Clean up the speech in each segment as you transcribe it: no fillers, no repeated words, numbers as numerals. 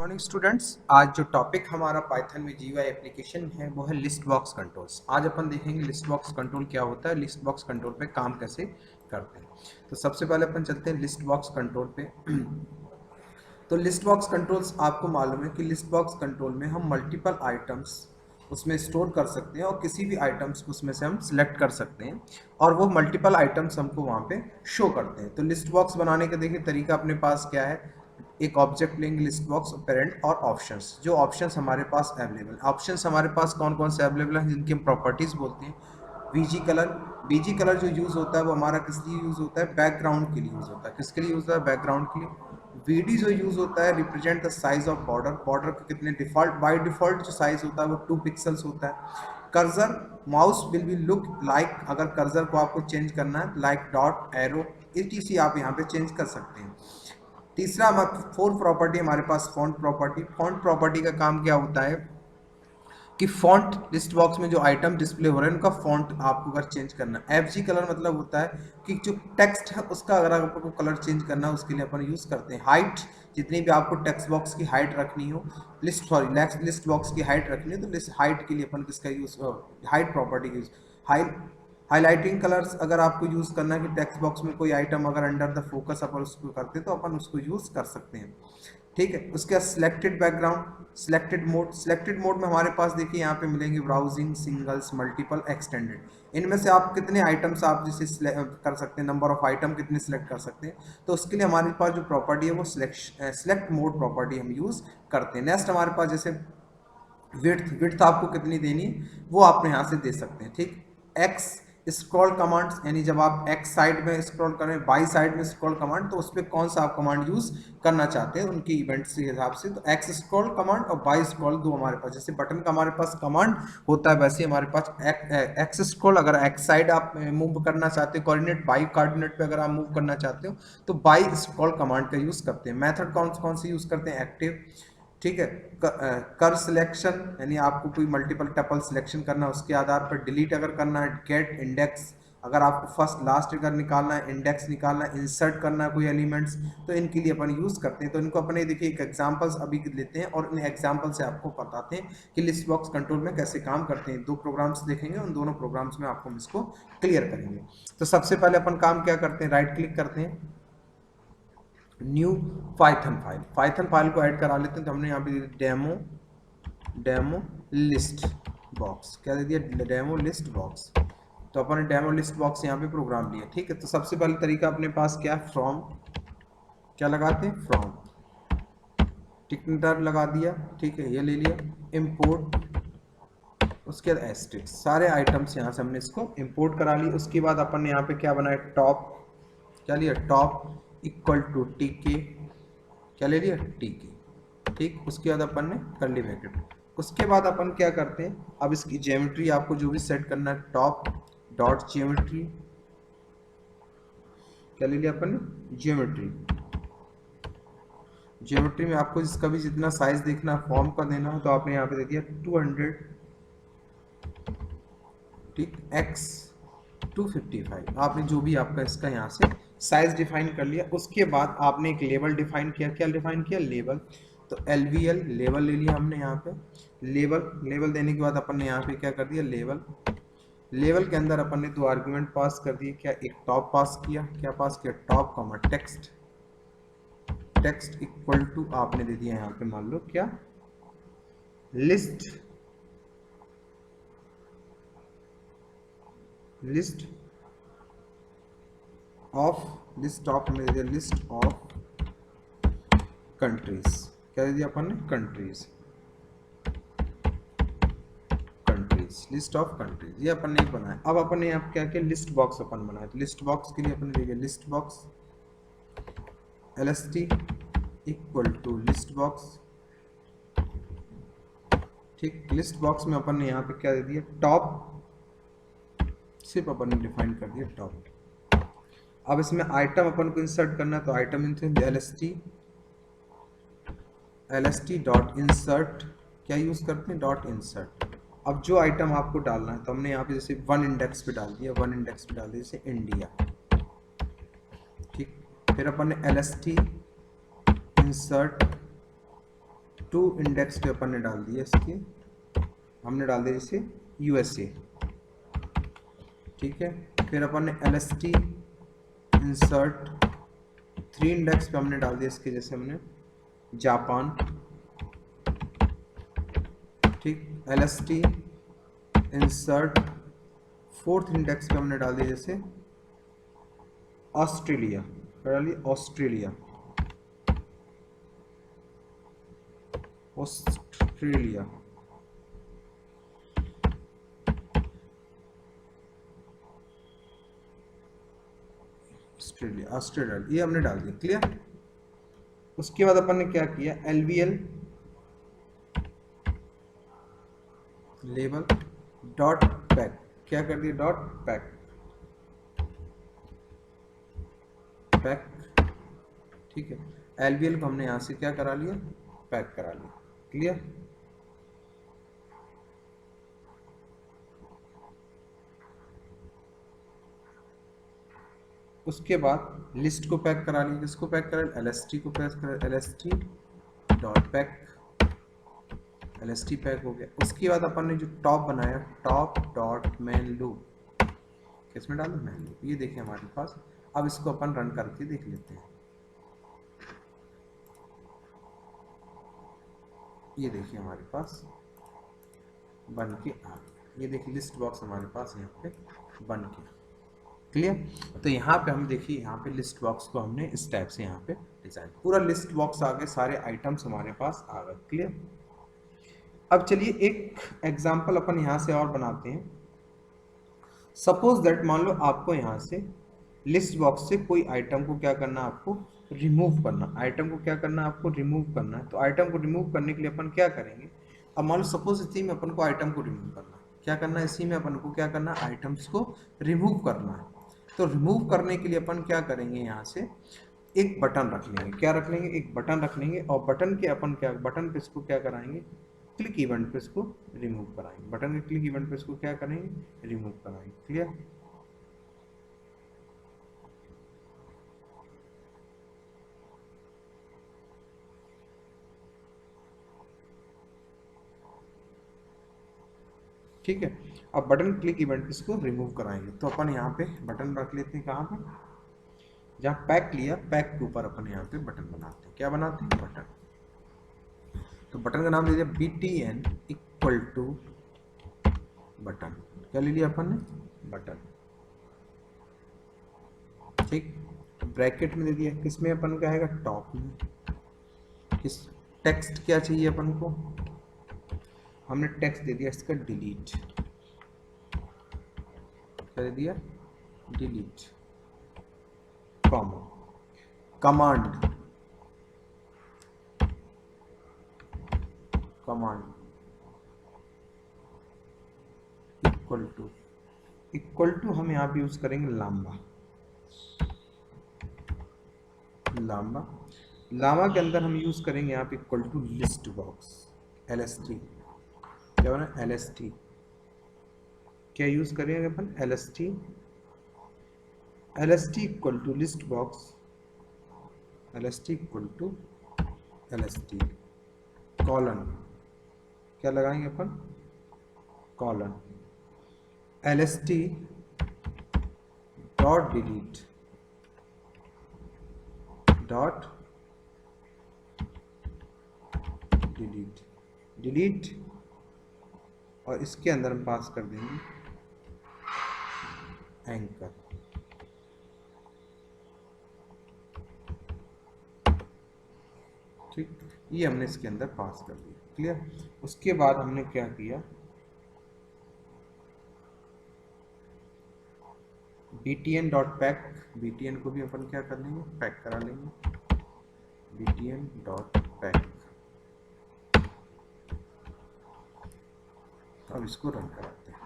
Morning students. आज जो topic हमारा पाइथन में जीयूआई एप्लीकेशन है वो है लिस्ट बॉक्स कंट्रोल्स। आज अपन देखेंगे लिस्ट बॉक्स कंट्रोल क्या होता है, लिस्ट बॉक्स कंट्रोल पे काम कैसे करते हैं। तो सबसे पहले अपन चलते हैं लिस्ट बॉक्स कंट्रोल पे। तो लिस्ट बॉक्स कंट्रोल्स आपको मालूम है कि लिस्ट बॉक्स कंट्रोल में हम मल्टीपल आइटम्स उसमें स्टोर कर सकते हैं और किसी भी आइटम्स को उसमें से हम सिलेक्ट कर सकते हैं और वो मल्टीपल आइटम्स हमको वहाँ पे शो करते हैं। तो लिस्ट बॉक्स बनाने का देखिए तरीका अपने पास क्या है। एक ऑब्जेक्ट लेंगे लिस्ट बॉक्स, पेरेंट और ऑप्शंस। जो ऑप्शंस हमारे पास अवेलेबल, ऑप्शंस हमारे पास कौन कौन से अवेलेबल हैं जिनकी हम प्रॉपर्टीज बोलते हैं। बीजी कलर, बीजी कलर जो यूज होता है वो हमारा किस लिए यूज होता है, बैकग्राउंड के लिए यूज होता है। किसके लिए यूज होता है, बैकग्राउंड के लिए। वीडी जो यूज होता है represent the size of border, border के कितने डिफॉल्ट बाय डिफॉल्ट जो साइज होता है वो 2 पिक्सल्स होता है। Cursor, mouse will be look like, अगर कर्सर को आपको चेंज करना है लाइक डॉट एरो etc आप यहाँ पे चेंज कर सकते हैं। तीसरा हमारा फोर्थ प्रॉपर्टी हमारे पास फॉन्ट प्रॉपर्टी। फॉन्ट प्रॉपर्टी का काम क्या होता है कि फॉन्ट लिस्ट बॉक्स में जो आइटम डिस्प्ले हो रहे हैं उनका फॉन्ट आपको अगर चेंज करना है। एफजी कलर मतलब होता है कि जो टेक्स्ट है उसका अगर आपको कलर चेंज करना है उसके लिए अपन यूज करते हैं। हाइट, जितनी भी आपको टेक्स्ट बॉक्स की हाइट रखनी हो, लिस्ट बॉक्स की हाइट रखनी है तो लिस्ट हाइट के लिए अपन किसका use, height property use. Highlighting colours अगर आपको यूज करना है कि टेक्स्ट बॉक्स में कोई आइटम अगर अंडर द फोकस अपन उसको करते तो अपन उसको यूज कर सकते हैं। ठीक है, उसके बाद selected background, selected mode. Selected mode में हमारे पास देखिए यहाँ पे मिलेंगे ब्राउजिंग, सिंगल्स, मल्टीपल, एक्सटेंडेड। इनमें से आप कितने आइटम्स आप जैसे कर सकते हैं, नंबर ऑफ आइटम कितने सिलेक्ट कर सकते हैं। तो उसके लिए हमारे पास जो प्रॉपर्टी है वो सिलेक्ट मोड प्रॉपर्टी हम यूज करते हैं। नेक्स्ट हमारे पास जैसे विड्थ आपको कितनी देनी है वो आप यहाँ से दे सकते हैं। ठीक, एक्स स्क्रॉल कमांड्स, यानी जब आप एक्स साइड में स्क्रॉल करें, बाई साइड में स्क्रॉल कमांड, तो उस पर कौन सा आप कमांड यूज करना चाहते हैं उनकी इवेंट्स के हिसाब से। तो एक्स स्क्रॉल कमांड और बाई स्क्रॉल दो हमारे पास, जैसे बटन का हमारे पास कमांड होता है वैसे हमारे पास एक्स स्क्रॉल, अगर एक्स साइड आप मूव करना चाहते हो कोऑर्डिनेट, बाई कोऑर्डिनेट पे अगर आप मूव करना चाहते हो तो बाई स्क्रॉल कमांड का यूज करते हैं। मेथड कौन कौन से यूज करते हैं, एक्टिव। ठीक है, कर सिलेक्शन, यानी आपको कोई मल्टीपल टपल सिलेक्शन करना है उसके आधार पर। डिलीट अगर करना है, गेट इंडेक्स, अगर आपको फर्स्ट लास्ट अगर निकालना है, इंडेक्स निकालना है, इंसर्ट करना है कोई एलिमेंट्स, तो इनके लिए अपन यूज करते हैं। तो इनको अपने देखिए एक एग्जांपल्स अभी लेते हैं और इन एग्जांपल से आपको बताते हैं कि लिस्ट बॉक्स कंट्रोल में कैसे काम करते हैं। दो प्रोग्राम्स देखेंगे, उन दोनों प्रोग्राम्स में आपको इसको क्लियर करेंगे। तो सबसे पहले अपन काम क्या करते हैं, राइट क्लिक करते हैं, new Python file, Python file को ऐड करा लेते हैं। तो हमने यहाँ पे डेमो लिस्ट बॉक्स क्या दे दिया, डेमो लिस्ट बॉक्स। तो अपन ने डेमो लिस्ट बॉक्स यहाँ पे प्रोग्राम लिया। ठीक है, तो सबसे पहले तरीका अपने पास क्या है, फ्रॉम, क्या लगाते हैं, फ्रॉम, टिकटर लगा दिया। ठीक है, ये ले लिया, इंपोर्ट, उसके बाद एस्ट्रिक्स, सारे आइटम्स यहाँ से हमने इसको इंपोर्ट करा ली। उसके बाद अपन ने यहाँ पे क्या बनाया, टॉप, क्या लिया, टॉप इक्वल टू टी के, क्या ले लिया, टी के। ठीक, उसके बाद अपन ने कर्ली ब्रैकेट। उसके बाद अपन क्या करते हैं, अब इसकी ज्योमेट्री आपको जो भी सेट करना है, टॉप डॉट ज्योमेट्री, क्या ले लिया अपन ने, ज्योमेट्री। ज्योमेट्री में आपको इसका भी जितना साइज देखना है, फॉर्म का देना है, तो आपने यहाँ पे दे दिया 200, ठीक, x 255। आपने जो भी आपका इसका यहाँ से साइज डिफाइन कर लिया। उसके बाद आपने एक लेवल डिफाइन किया, क्या डिफाइन किया, लेवल। तो LVL लेवल ले लिया हमने यहाँ पे, लेवल देने के बाद अपन ने यहाँ पे क्या कर दिया, लेवल के अंदर अपन ने दो आर्गुमेंट पास कर दिए। क्या, एक टॉप पास किया, क्या पास किया, top comma text equal to आपने दे दिया यहाँ पे मान लो क्या, लिस्ट ऑफ कंट्रीज, क्या दे दिया अपन ने, कंट्रीज, लिस्ट ऑफ कंट्रीज, ये अपन ने बनाया। अब अपन ने यहाँ क्या किया, लिस्ट बॉक्स अपन बनाया। तो लिस्ट बॉक्स के लिए अपन ने list box LST equal to list box. ठीक, लिस्ट बॉक्स में अपन ने यहाँ पे क्या दे दिया, टॉप, सिर्फ अपन ने डिफाइन कर दिया टॉप। अब इसमें आइटम अपन को इंसर्ट करना है, तो आइटम LST डॉट इंसर्ट, क्या यूज करते हैं, डॉट इंसर्ट। अब जो आइटम आपको डालना है, तो हमने यहाँ पे जैसे 1 इंडेक्स पे डाल दिया, 1 इंडेक्स पे डाल दिया जैसे इंडिया। ठीक, फिर अपन ने LST इंसर्ट टू इंडेक्स पे अपन ने डाल दिया इसके, हमने डाल दिया जैसे यूएसए, ठीक है। फिर अपन ने एलएसटी इंसर्ट थ्री इंडेक्स पे हमने डाल दिया इसके, जैसे हमने जापान, ठीक। एलएसटी इंसर्ट फोर्थ इंडेक्स पे हमने डाल दिया जैसे ऑस्ट्रेलिया, डालिए ऑस्ट्रेलिया, ऑस्ट्रेलिया, ऑस्ट्रेलिया, ऑस्ट्रेलिया, ये हमने डाल दिया, क्लियर। उसके बाद अपन ने क्या किया, एलवीएल लेबल डॉट पैक, क्या कर दिया, डॉट पैक, पैक, ठीक है। एलवीएल को हमने यहां से क्या करा लिया, पैक करा लिया, क्लियर। उसके बाद लिस्ट को पैक करा लिया, किसको पैक करा, एलएसटी को पैक करा, LST dot pack, LST pack हो गया। उसके बाद अपन ने जो टॉप बनाया, टॉप डॉट मेन लूप, किसमें डालो, मेन लूप, ये देखिए हमारे पास। अब इसको अपन रन करके देख लेते हैं, ये देखिए हमारे पास बन के आ गया, ये देखिए लिस्ट बॉक्स हमारे पास यहाँ पे बन के, क्लियर। तो यहाँ पे हम देखिए, यहाँ पे लिस्ट बॉक्स को हमने इस टाइप से यहाँ पे डिजाइन, पूरा लिस्ट बॉक्स आ गए, सारे आइटम्स हमारे पास आ गए, क्लियर। अब चलिए एक एग्जांपल अपन यहाँ से और बनाते हैं। सपोज दैट, मान लो आपको यहाँ से लिस्ट बॉक्स से कोई आइटम को क्या करना, आपको रिमूव करना, आइटम को क्या करना, आपको रिमूव करना है। तो आइटम को रिमूव करने के लिए अपन क्या करेंगे, अब मान लो सपोज इसी में अपन को आइटम को रिमूव करना है, क्या करना है, इसी में अपन को क्या करना है, आइटम्स को रिमूव करना है। तो रिमूव करने के लिए अपन क्या करेंगे, यहाँ से एक बटन रख लेंगे, क्या रख लेंगे, एक बटन रख लेंगे, और बटन के अपन क्या, बटन पे इसको क्या कराएंगे, क्लिक इवेंट पे इसको रिमूव कराएंगे, बटन के क्लिक इवेंट पे इसको क्या करेंगे, रिमूव कराएंगे, क्लियर। ठीक है। अब बटन क्लिक इवेंट इसको रिमूव कराएंगे, तो अपन यहाँ पे बटन रख लेते हैं, कहाँ पे, जहाँ पैक लिया, पैक के ऊपर अपन यहाँ पे बटन बनाते हैं, क्या बनाते हैं, बटन। तो बटन का नाम दे दिया BTN इक्वल टू बटन, क्या ले लिया अपन ने, बटन, ठीक। ब्रैकेट में दे दिया, किसमें अपन का आएगा, टॉप में। किस टेक्स्ट क्या चाहिए अपन को, हमने टेक्स्ट दे दिया इसका डिलीट, क्या दे दिया, delete, comma, command, command equal to हम यहाँ पे यूज करेंगे लांबा, लांबा, लामा के अंदर हम यूज करेंगे यहाँ पे equal to list box, LST, क्या बना, LST, क्या यूज करेंगे अपन, LST, LST equal to list box, LST equal to LST colon, क्या लगाएंगे अपन, colon, LST dot delete, dot delete, delete, और इसके अंदर हम पास कर देंगे एंकर, ठीक। ये हमने इसके अंदर पास कर दिया, क्लियर। उसके बाद हमने क्या किया, BTN डॉट पैक, BTN को भी अपन क्या कर लेंगे, पैक करा लेंगे, BTN डॉट पैक। अब इसको रन कराते हैं,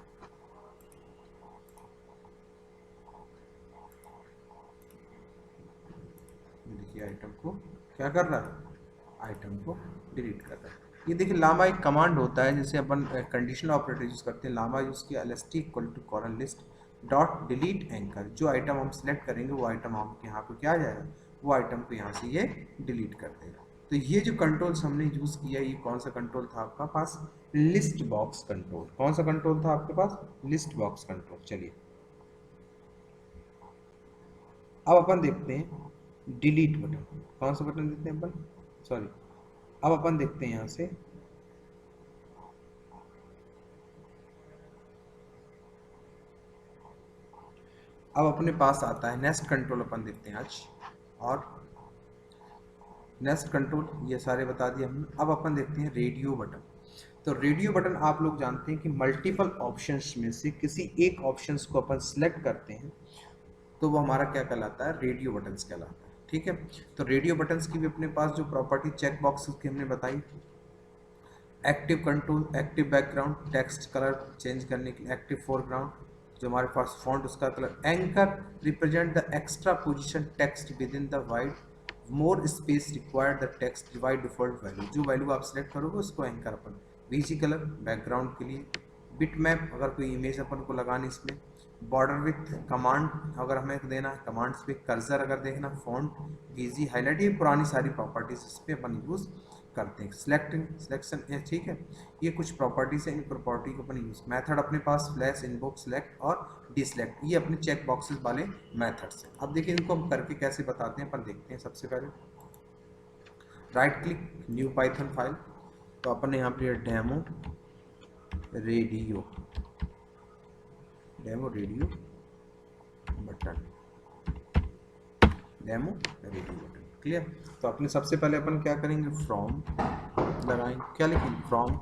देखिए आइटम को क्या कर रहा है, आइटम को डिलीट कर रहा है। ये देखिए लामा एक कमांड होता है, जैसे अपन कंडीशनल ऑपरेटर यूज करते हैं, लामा यूज किया, LST equal to colon list dot delete anchor, जो आइटम हम सिलेक्ट करेंगे वो आइटम आपके यहाँ पे क्या आ जाएगा, वो आइटम को यहाँ से ये डिलीट कर देगा। तो ये जो कंट्रोल्स हमने यूज किया, ये कौन सा कंट्रोल था आपका पास? List box control. कौन सा कंट्रोल था आपके पास? List box control. चलिए अब अपन देखते हैं डिलीट बटन। कौन सा बटन देखते हैं अपन? सॉरी, अब अपन देखते हैं यहां से अब अपने पास आता है नेक्स्ट कंट्रोल। अपन देखते हैं आज, और नेक्स्ट कंट्रोल ये सारे बता दिए हमने। अब अपन देखते हैं रेडियो बटन। तो रेडियो बटन आप लोग जानते हैं कि मल्टीपल ऑप्शंस में से किसी एक ऑप्शंस को अपन सिलेक्ट करते हैं तो वो हमारा क्या कहलाता है? रेडियो बटन्स कहलाता है। ठीक है, तो रेडियो बटन्स की भी अपने पास जो प्रॉपर्टी चेक बॉक्स की हमने बताई, active control, active background, text colour change करने के लिए, एक्टिव फोरग्राउंड जो हमारे पास फॉन्ट उसका colour, anchor represent the extra position text with in the wide, more space required the text divide default value, जो वैल्यू आप सिलेक्ट करोगे उसको एंकर अपन, वीजी कलर बैकग्राउंड के लिए, बिट मैप अगर कोई इमेज अपन को लगानी इसमें, बॉर्डर विथ कमांड अगर हमें देना है कमांड्स पे, कर्सर अगर देखना, फॉन्ट, वीजी, हाईलाइट, ये पुरानी सारी प्रॉपर्टीज इस पे अपन यूज करते हैं। सिलेक्टिंग सिलेक्शन, ठीक है, ये कुछ प्रॉपर्टीज है, इन प्रॉपर्टी को अपन यूज, मेथड अपने पास फ्लैश, इनबॉक, सिलेक्ट और डिसलेक्ट, ये अपने चेक बॉक्सेस वाले मेथड्स हैं। अब देखिए इनको हम करके कैसे बताते हैं, अपन देखते हैं। सबसे पहले right click, new Python file, तो अपन ने यहाँ पे demo radio, demo radio button, demo radio button, clear. तो अपने सबसे पहले अपन क्या करेंगे, फ्रॉम लगाएंगे, क्या लिखेंगे, from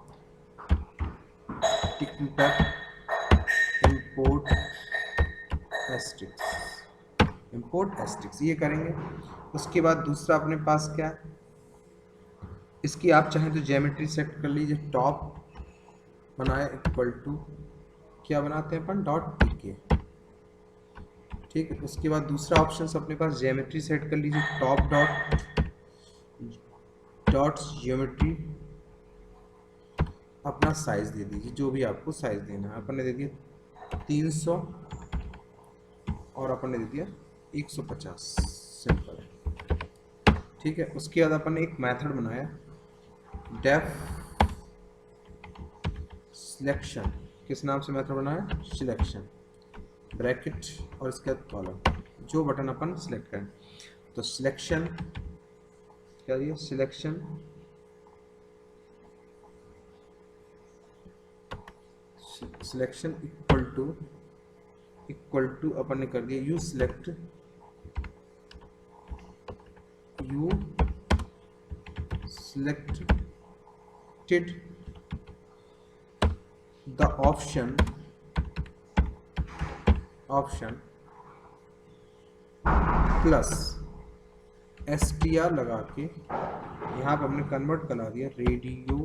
import asterisk, import asterisk ये करेंगे। उसके बाद दूसरा अपने पास क्या है, इसकी आप चाहें तो ज्योमेट्री सेट कर लीजिए, टॉप बनाए इक्वल टू क्या बनाते हैं अपन, डॉट पीके, ठीक है। उसके बाद दूसरा ऑप्शन अपने पास ज्योमेट्री सेट कर लीजिए, टॉप डॉट ज्योमेट्री, अपना साइज दे दीजिए, जो भी आपको साइज देना है। अपन ने दे दिया 300 और अपन ने दे दिया 150, सिंपल, ठीक है। उसके बाद अपन ने एक मेथड बनाया, डेफ सिलेक्शन, किस नाम से मेथड बनाया, सिलेक्शन, ब्रैकेट और इसके बाद कॉलम, जो बटन अपन सिलेक्ट करें। तो सिलेक्शन क्या दिया, सिलेक्शन सिलेक्शन इक्वल टू अपन ने कर दिया you selected the option plus str लगा के यहाँ पर हमने कन्वर्ट करा दिया radio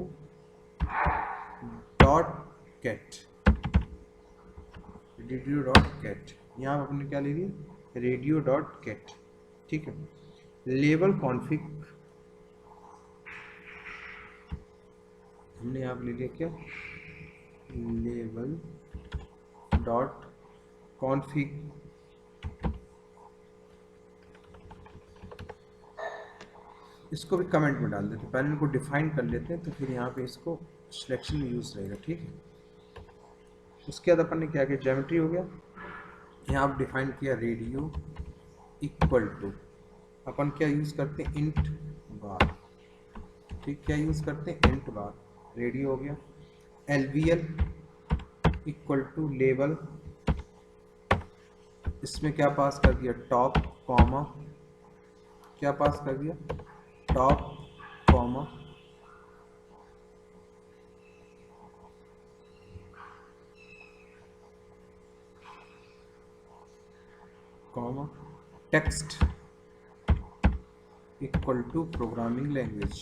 dot gate, radio dot gate, यहाँ पर हमने क्या ले लिया, रेडियो डॉट गेट, ठीक है। लेवल कॉन्फिग हमने यहाँ पर ले लिया क्या, लेवल डॉट कॉन्फिग, इसको भी कमेंट में डाल देते, पहले इनको डिफाइन कर लेते हैं तो फिर यहाँ पे इसको सिलेक्शन में यूज रहेगा, ठीक है। उसके बाद अपन ने क्या किया, ज्योमेट्री हो गया, यहाँ आप डिफाइन किया रेडियो इक्वल टू, अपन क्या यूज करते हैं, इंट बार, ठीक, क्या यूज करते हैं, इंट बार, रेडियो हो गया। LVL इक्वल टू लेवल, इसमें क्या पास कर दिया, टॉप कॉमा, क्या पास कर दिया, top comma comma text equal to programming language,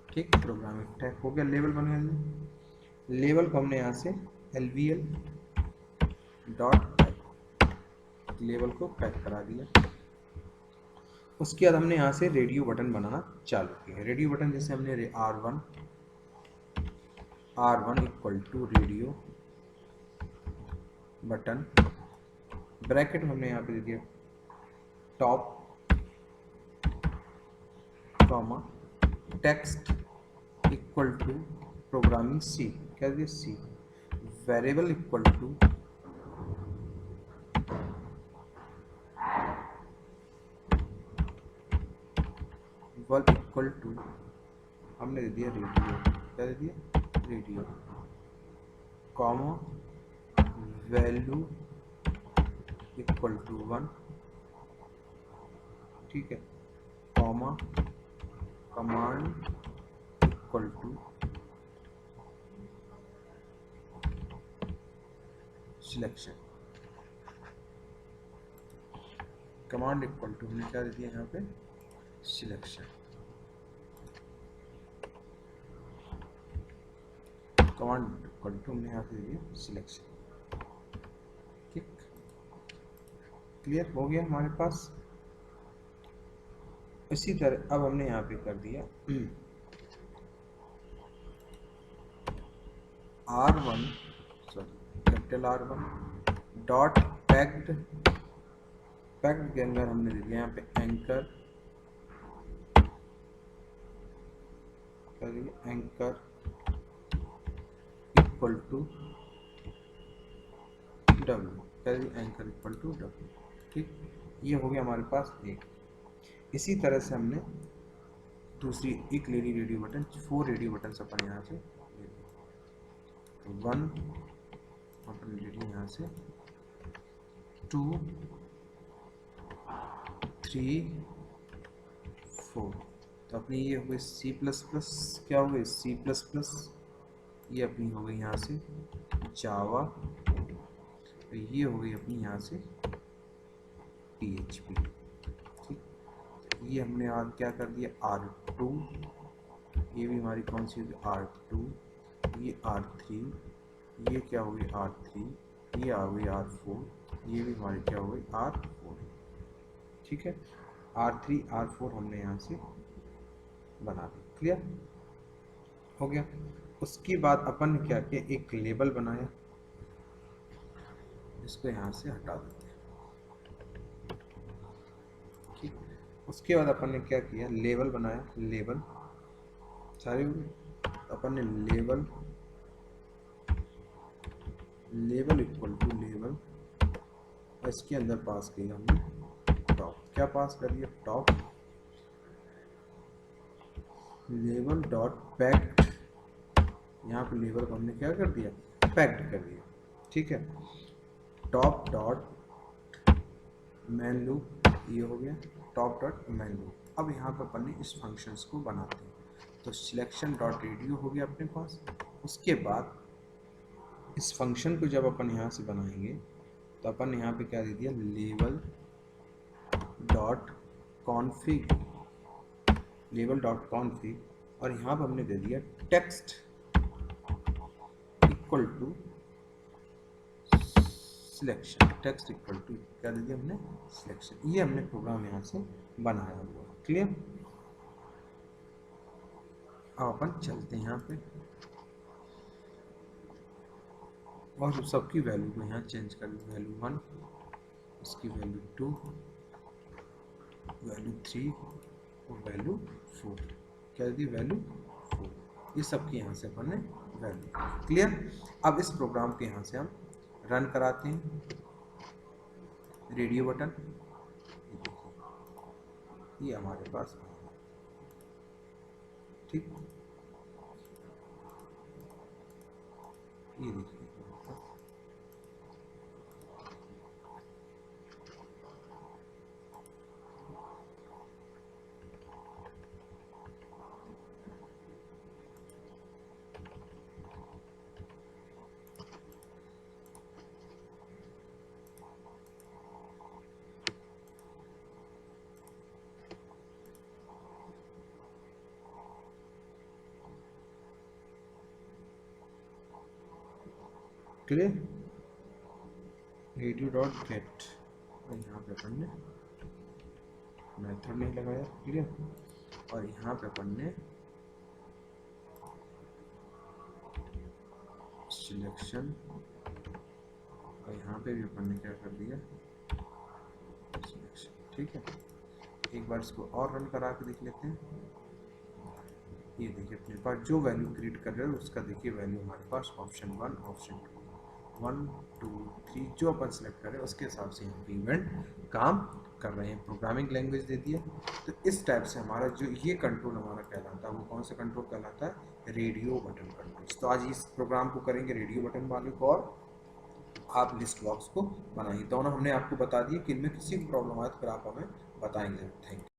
ठीक, प्रोग्रामिंग टैग हो गया। लेवल बन गया, लेवल को हमने यहाँ से LVL डॉट लेवल को पैक करा दिया। उसके बाद हमने यहाँ से रेडियो बटन बनाना चालू किया। रेडियो बटन जैसे हमने R1 equal to radio button bracket हमने यहाँ पे दे दिया top comma text equal to programming C, क्या दिया C, variable equal to verb equal to हमने दे दिया रेडियो, क्या दे दिया radio, comma value equal to 1, ठीक है, comma command equal to selection, command equal to हमने क्या दे दिया यहाँ पे सिलेक्शन, कमांड इक्वल टू हमने यहाँ पे दे दिया सिलेक्शन, ठीक, क्लियर हो गया हमारे पास। इसी तरह अब हमने यहाँ पे कर दिया R1 sorry capital R1 dot packed, packed के अंदर हमने दे दिया यहाँ पे anchor, anchor equal to W, anchor equal to W, ठीक, ये हो गया हमारे पास एक। इसी तरह से हमने दूसरी एक ले ली रेडियो बटन, 4 रेडियो बटन अपन यहाँ से ले ली, तो 1 अपन ले ली यहाँ से, 2 3 4, तो अपनी ये हो गई सी प्लस प्लस, क्या हो गई सी प्लस प्लस, ये अपनी हो गई यहाँ से जावा, तो ये हो गई अपनी यहाँ से PHP, ठीक, ये हमने आज क्या कर दिया R2, ये भी हमारी कौन सी होगी R2, ये R3, ये क्या हो गई R3, ये आ गई R4, ये भी हमारी क्या हो गई R4, ठीक है, R3 R4 हमने यहाँ से बना दी, क्लियर हो गया। उसके बाद अपन ने क्या किया, एक लेबल बनाया, इसको यहाँ से हटा देते हैं, ठीक, उसके बाद अपन ने क्या किया लेबल बनाया, लेबल सारे अपन ने label, label equal to label, और इसके अंदर पास किया हमने टॉप, क्या पास कर दिया टॉप लेबल डॉट पैक्ड, यहाँ पे लेबल को हमने क्या कर दिया पैक्ड कर दिया, ठीक है, टॉप डॉट मैन लूप, ये हो गया टॉप डॉट मैन लूप। अब यहाँ पर अपन ने इस फंक्शंस को बनाते हैं, तो सिलेक्शन डॉट रेडियो हो गया अपने पास। उसके बाद इस फंक्शन को जब अपन यहाँ से बनाएंगे तो अपन यहाँ पे क्या दे दिया label dot config, label dot config, और यहाँ पर हमने दे दिया text equal to selection, text equal to क्या दे दिया हमने सिलेक्शन, ये हमने प्रोग्राम यहाँ से बनाया हुआ, क्लियर। अब अपन चलते हैं यहाँ पे और सबकी वैल्यू को यहाँ चेंज कर दी, वैल्यू 1, इसकी वैल्यू 2, वैल्यू 3 और वैल्यू 4, क्या दी वैल्यू 4, ये सबकी यहाँ से अपन ने वैल्यू, क्लियर। अब इस प्रोग्राम के यहाँ से हम रन कराते हैं, रेडियो बटन, ये देखिए ये हमारे पास आ गया, ठीक, ये देखिए क्लियर, रेडियो डॉट गेट, और यहाँ पे अपन ने मेथड नहीं लगाया, क्लियर, और यहाँ पे अपन ने सिलेक्शन, और यहाँ पे भी अपन ने क्या कर दिया ठीक है, एक बार इसको और रन करा के देख लेते हैं। ये देखिए अपने पास जो वैल्यू क्रिएट कर रहे हो उसका देखिए वैल्यू हमारे पास ऑप्शन 1 ऑप्शन 2 1 2 3 जो अपन सेलेक्ट करें उसके हिसाब से यहाँ पे इवेंट काम कर रहे हैं। प्रोग्रामिंग लैंग्वेज दे दिया। तो इस टाइप से हमारा जो ये कंट्रोल हमारा कहलाता है वो कौन सा कंट्रोल कहलाता है, रेडियो बटन कंट्रोल। तो आज इस प्रोग्राम को करेंगे रेडियो बटन वाले को, और आप लिस्ट बॉक्स को बनाइए। दोनों हमने आपको बता दिए कि इनमें किसी भी प्रॉब्लम आए तो फिर आप हमें बताएंगे। Thank you.